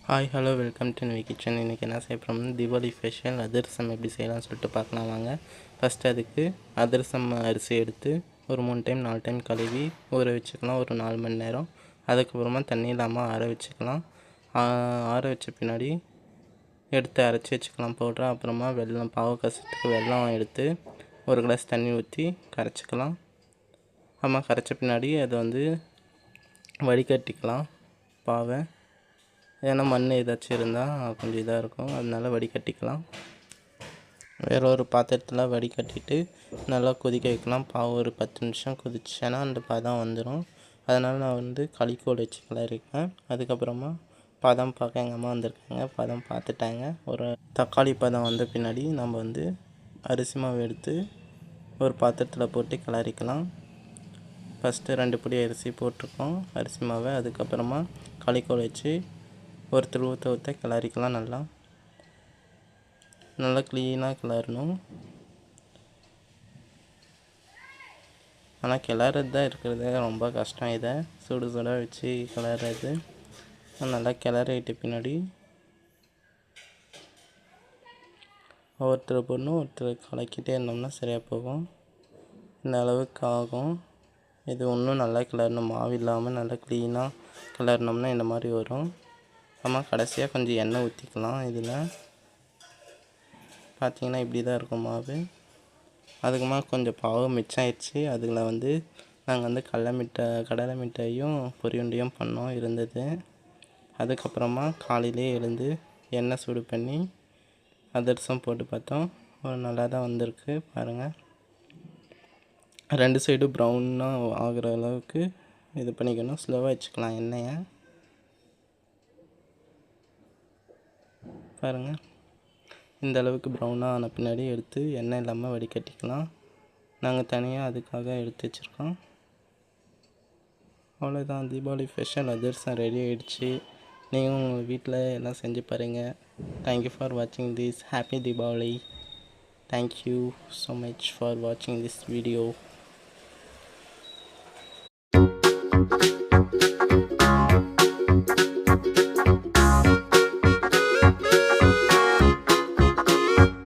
Hi hello welcome to Nivi kitchen. இன்றைக்கி என்ன செய்ய போகிறோம்னா தீபாவளி ஸ்பெஷல் அதிரசம் எப்படி செய்யலாம்னு சொல்லிட்டு பார்க்கலாம் வாங்க. ஃபஸ்ட்டு அதுக்கு அதிரசம் அரிசி எடுத்து ஒரு 3 டைம் 4 டைம் கழுவி ஊற வச்சுக்கலாம் ஒரு 4 மணி நேரம். அதுக்கப்புறமா தண்ணி இல்லாமல் ஆற வச்சுக்கலாம். ஆற வச்ச பின்னாடி எடுத்து அரைச்சி வச்சுக்கலாம் பவுட்ரு. அப்புறமா வெல்லம், பாவு கசத்துக்கு வெல்லம் எடுத்து ஒரு கிளாஸ் தண்ணி ஊற்றி கரைச்சிக்கலாம். கரைச்ச பின்னாடி அதை வடிகட்டிக்கலாம் பாவை. ஏன்னா மண் ஏதாச்சும் இருந்தால் கொஞ்சம் இதாக இருக்கும், அதனால வடிகட்டிக்கலாம். வேறு ஒரு பாத்திரத்தில் வடிகட்டிட்டு நல்லா கொதிக்க வைக்கலாம். பாவு ஒரு 10 நிமிஷம் கொதிச்சேன்னா அந்த பதம் வந்துடும். அதனால் நான் களிக்கோல் வச்சு கிளறிப்பேன். அதுக்கப்புறமா பதம் பார்க்க எங்கள் அம்மா வந்திருக்காங்க, பதம் பார்த்துட்டாங்க. ஒரு தக்காளி பதம் வந்த பின்னாடி நம்ம அரிசி மாவு எடுத்து ஒரு பாத்திரத்தில் போட்டு கிளறிக்கலாம். ஃபஸ்ட்டு 2 பிடி அரிசி போட்டிருக்கோம் அரிசி மாவை. அதுக்கப்புறமா களிக்கோல் வச்சு ஒருத்தர் ஊற்ற கிளறிக்கலாம். நல்லா க்ளீனாக கிளறணும். ஆனால் கிளறது தான் இருக்கிறது ரொம்ப கஷ்டம். இதை சுடு சுடாக வச்சு கிளறது நல்லா கிளறிட்டு பின்னாடி ஒருத்தர் போடணும், ஒருத்தர் கலக்கிட்டே இருந்தோம்னா சரியாக போகும். இந்த அளவுக்கு ஆகும். இது இன்னும் நல்லா கிளறணும், மாவு இல்லாமல் நல்லா க்ளீனாக கிளறினோம்னா இந்த மாதிரி வரும். கடைசியாக கொஞ்சம் எண்ணெய் ஊற்றிக்கலாம். இதில் பார்த்திங்கன்னா இப்படி தான் இருக்கும் மாவு. அதுக்குமா கொஞ்சம் பாவு மிச்சம் ஆயிடுச்சு. அதில் நாங்கள் கடலை மிட்டாயும் பொரியுண்டையும் பண்ணோம் இருந்தது. அதுக்கப்புறமா காலையிலே எழுந்து எண்ணெய் சூடு பண்ணி அதிரசம் போட்டு பார்த்தோம். நல்லா தான் வந்திருக்கு பாருங்கள். 2 சைடும் ப்ரௌனாக ஆகிற அளவுக்கு இது பண்ணிக்கணும். ஸ்லோவாக வச்சுக்கலாம் எண்ணெயை. பாருங்கள், இந்த அளவுக்கு ப்ரௌனாக ஆன பின்னாடி எடுத்து எண்ணெய் இல்லாமல் வடிகட்டிக்கலாம். நாங்கள் தனியாக அதுக்காக எடுத்து வச்சுருக்கோம். அவ்வளோதான், தீபாவளி ஸ்பெஷல் அதிரசம் ரெடி ஆகிடுச்சு. நீங்கள் உங்கள் வீட்டில் எல்லாம் செஞ்சு பாருங்கள். தேங்க்யூ ஃபார் வாட்சிங் this. Happy Deepavali. Thank you so much for வாட்சிங் திஸ் வீடியோ.